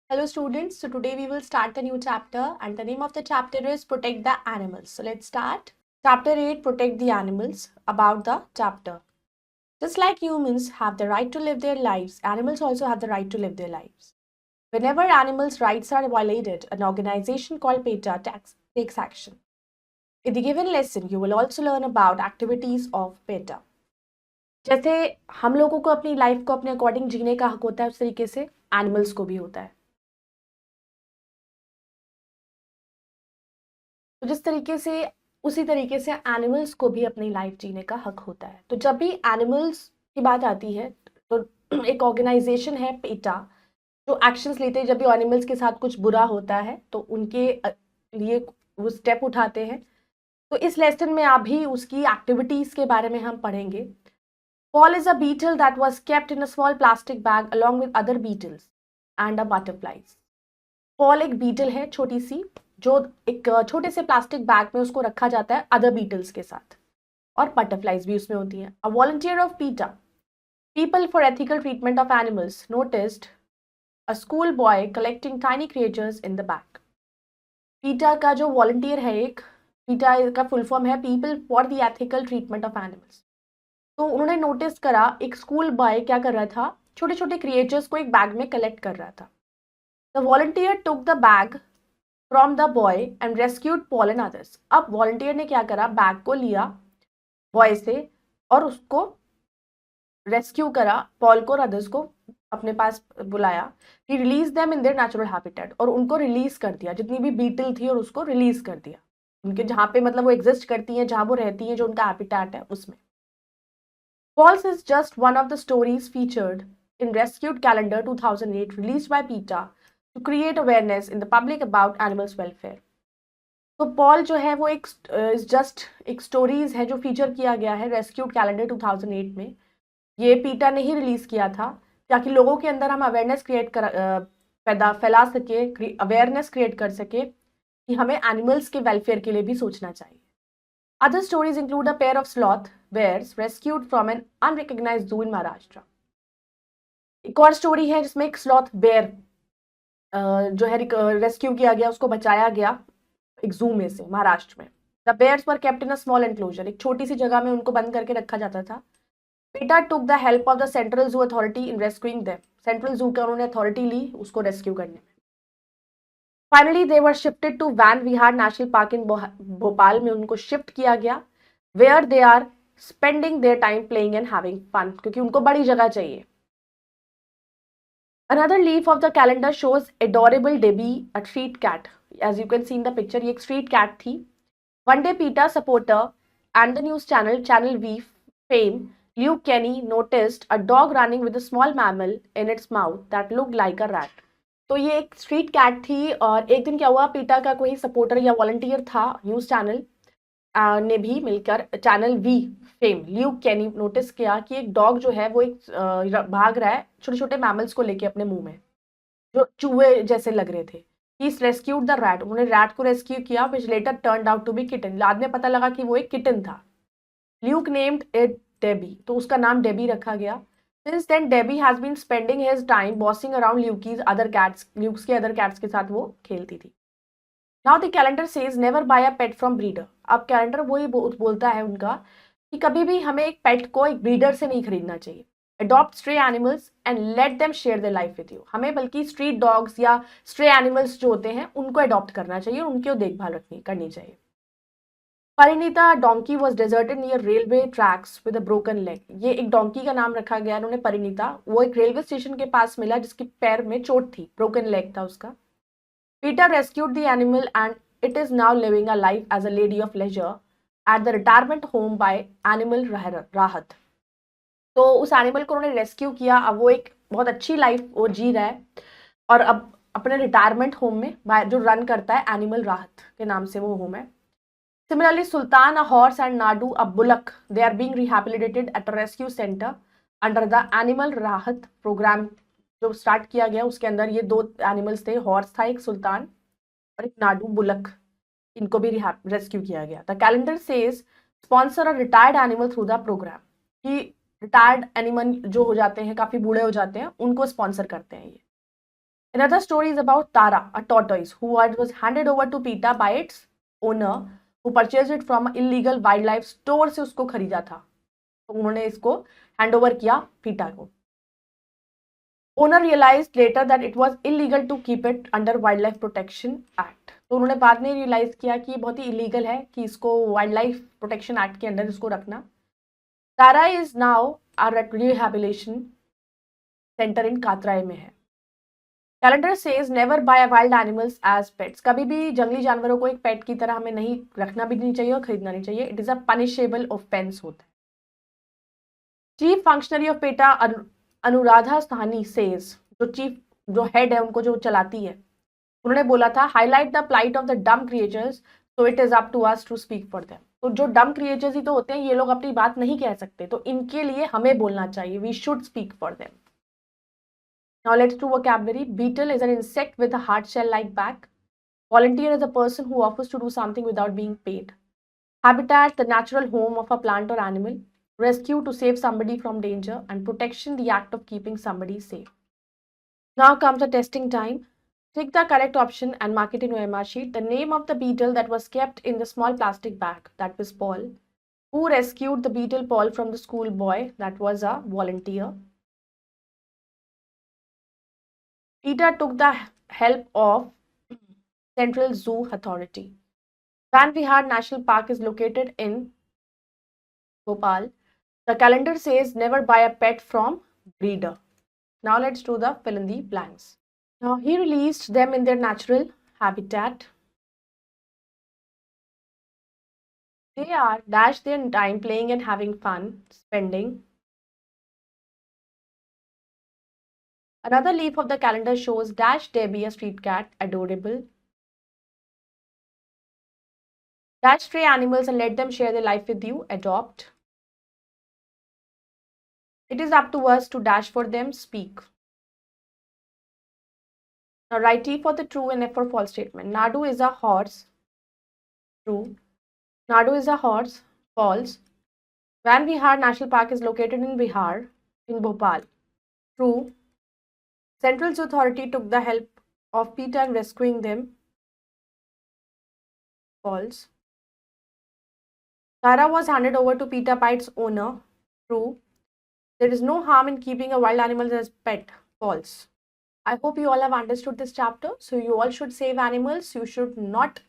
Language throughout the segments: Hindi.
Hello students, so today we will start the new chapter and the name of the chapter is Protect the Animals. So let's start. Chapter 8 Protect the Animals. About the chapter. Just like humans have the right to live their lives, animals also have the right to live their lives. Whenever animals' rights are violated, an organization called PETA takes action. In the given lesson, you will also learn about activities of PETA. जैसे हम लोगों को अपनी लाइफ को अपने अकॉर्डिंग जीने का हक होता है, उस तरीके से एनिमल्स को भी होता है. तो जिस तरीके से उसी तरीके से एनिमल्स को भी अपनी लाइफ जीने का हक होता है. तो जब भी एनिमल्स की बात आती है तो एक ऑर्गेनाइजेशन है पेटा जो एक्शंस लेते हैं जब भी एनिमल्स के साथ कुछ बुरा होता है तो उनके लिए वो स्टेप उठाते हैं. तो इस लेसन में अभी उसकी एक्टिविटीज के बारे में हम पढ़ेंगे. Paul is a beetle that was kept in a small plastic bag along with other beetles and a butterflies. Paul एक बीटल है छोटी सी जो एक छोटे से प्लास्टिक बैग में उसको रखा जाता है अदर बीटल्स के साथ और बटरफ्लाइज भी उसमें होती हैं. अ वॉलंटियर ऑफ पीटा people for ethical treatment of animals noticed a school boy collecting tiny creatures in the bag. पीटा का जो वॉलंटियर है एक पीटा का फुल फॉर्म है people for the ethical treatment of animals. तो उन्होंने नोटिस करा एक स्कूल बॉय क्या कर रहा था छोटे छोटे क्रिएचर्स को एक बैग में कलेक्ट कर रहा था. The volunteer took the bag from the boy and rescued Paul and others. अब वॉलंटियर ने क्या करा बैग को लिया बॉय से और उसको रेस्क्यू करा पॉल को और अदर्स को अपने पास बुलाया. He release them in their natural habitat और उनको रिलीज कर दिया जितनी भी बीटल थी और उसको रिलीज कर दिया उनके जहाँ पे मतलब वो एग्जिस्ट करती हैं जहाँ वो रहती हैं जो उनका हैबिटेट है उसमें. Falls is just one of the stories featured in Rescued Calendar 2008 released by PETA to create awareness in the public about animals welfare. तो पॉल जो है वो एक जस्ट एक स्टोरीज है जो फीचर किया गया है रेस्क्यूड कैलेंडर 2008 में. ये पीटा ने ही रिलीज किया था ताकि लोगों के अंदर हम अवेयरनेस क्रिएट कर फैला सके अवेयरनेस क्रिएट कर सके कि हमें एनिमल्स के वेलफेयर के लिए भी सोचना चाहिए. Other stories include a pair of sloth bears rescued from an unrecognized zoo in Maharashtra. एक और स्टोरी है जिसमें एक स्लॉथ बेयर जो है रेस्क्यू किया गया उसको बचाया गया एक जू में से महाराष्ट्र में. The bears were kept in a small enclosure एक छोटी सी जगह में उनको बंद करके रखा जाता था. PETA took the help of the central zoo authority in rescuing them. Central zoo का उन्होंने अथॉरिटी ली उसको रेस्क्यू करने में. Finally they were shifted to Van Vihar national park in Bhopal में उनको शिफ्ट किया गया where they are spending their time playing and having fun क्योंकि उनको बड़ी जगह चाहिए. Another leaf of the calendar shows adorable Debbie, a street cat. As you can see in the picture, ये एक street cat थी. One day, PETA supporter and the news channel Channel V fame Luke Kenny noticed a dog running with a small mammal in its mouth that looked like a rat. तो ये एक स्ट्रीट कैट थी और एक दिन क्या हुआ पीटा का कोई सपोर्टर या वॉलंटियर था न्यूज चैनल ने भी मिलकर channel V fame Luke Kenny notice किया कि एक डॉग जो है वो एक भाग रहा है छोटे छोटे मैमल्स को लेके अपने मुंह में जो चूहे जैसे लग रहे थे. ही रेस्क्यूड द रैट उन्होंने रैट को रेस्क्यू किया which later turned out to be kitten. बाद में पता लगा कि वो एक किटन था. ल्यूक नेम्ड इट डेबी तो उसका नाम डेबी रखा गया. Since then, Debbie has been spending his time bossing around Luke's other cats. Luke's के other cats के साथ वो खेलती थी. Now the calendar says never buy a pet from breeder. अब कैलेंडर वही बोलता है उनका कि कभी भी हमें एक पेट को एक ब्रीडर से नहीं खरीदना चाहिए. Adopt stray animals and let them share their life with you. हमें बल्कि स्ट्रीट डॉग्स या स्ट्रे एनिमल्स जो होते हैं उनको अडॉप्ट करना चाहिए और उनकी देखभाल करनी चाहिए. Parineeta donkey was deserted near railway tracks with a broken leg. ये एक डोंकी का नाम रखा गया उन्होंने परिणीता. वो एक रेलवे स्टेशन के पास मिला जिसके पैर में चोट थी ब्रोकन लेग था उसका. Peter rescued the animal and it is now living a life as a lady of leisure at the retirement home by Animal Rahat. तो उस एनिमल को उन्होंने रेस्क्यू किया. अब वो एक बहुत अच्छी लाइफ वो जी रहा है और अब अपने रिटायरमेंट होम में जो रन करता है एनिमल राहत के नाम से वो होम है. Similarly, Sultan, a horse, and Nadu, a bullock, they are being rehabilitated at a rescue center under the Animal Rahat program जो स्टार्ट किया गया. उसके अंदर ये दो एनिमल्स थे हॉर्स था एक सुल्तान और एक नाडू बुलक. इनको भी रेस्क्यू किया गया. The calendar says sponsor a retired animal through the programme. कि रिटायर्ड एनिमल जो हो जाते हैं काफी बूढ़े हो जाते हैं उनको स्पॉन्सर करते हैं ये. Another story is about Tara, a tortoise, who was handed over to PETA by its owner, who purchased it from illegal wildlife store से उसको खरीदा था. तो उन्होंने इसको हैंड ओवर किया PETA को. Owner realized later that it was illegal to keep it under Wildlife Protection Act. तो उन्होंने बाद में रियलाइज किया कि ये बहुत ही इलीगल है कि इसको वाइल्ड लाइफ प्रोटेक्शन एक्ट के अंदर इसको रखना. Tara is now a rehabilitation centre in Katraj में है. Calendar says never buy wild animals as pets. कभी भी जंगली जानवरों को एक पेट की तरह हमें नहीं रखना भी नहीं चाहिए और खरीदना नहीं चाहिए. It is a punishable offence होता है. Chief functionary of PETA Anuradha Sahni says, जो हेड है उनको जो चलाती है, उन्होंने बोला था highlight the plight of the dumb creatures so it is up to us to speak for them. तो जो डम क्रिएचर्स ही तो होते हैं, ये लोग अपनी बात नहीं कह सकते, तो इनके लिए हमें बोलना चाहिए. We should speak for them. Now let's do vocabulary. Beetle is an insect with a hard shell-like back. Volunteer is a person who offers to do something without being paid. Habitat, the natural home of a plant or animal. Rescue, to save somebody from danger. And protection, the act of keeping somebody safe. Now comes the testing time. Tick the correct option and mark it in your OMR sheet. The name of the beetle that was kept in the small plastic bag, that was Paul. Who rescued the beetle Paul from the school boy? That was a volunteer. PETA took the help of Central Zoo Authority. Van Vihar National Park is located in Bhopal. The calendar says never buy a pet from breeder. Now let's do the fill in the blanks. Now he released them in their natural habitat. They are dash their time playing and having fun, spending. Another leaf of the calendar shows dash Debbie, a street cat, adorable. Dash stray animals and let them share their life with you, adopt. It is up to us to dash for them, speak. Now write T for the true and F for false statement. Nadu is a horse, true. Nadu is a horse, false. Van Vihar National Park is located in Bihar, in Bhopal, true. Central Zoo Authority took the help of PETA in rescuing them, false. Tara was handed over to PETA by its owner, true. There is no harm in keeping a wild animal as pet, false. I hope you all have understood this chapter. So you all should save animals. You should not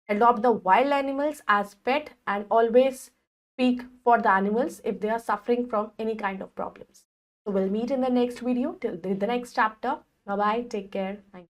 adopt the wild animals as pet, and always speak for the animals if they are suffering from any kind of problems. So we'll meet in the next video till the next chapter. Bye bye. Take care. Thank you.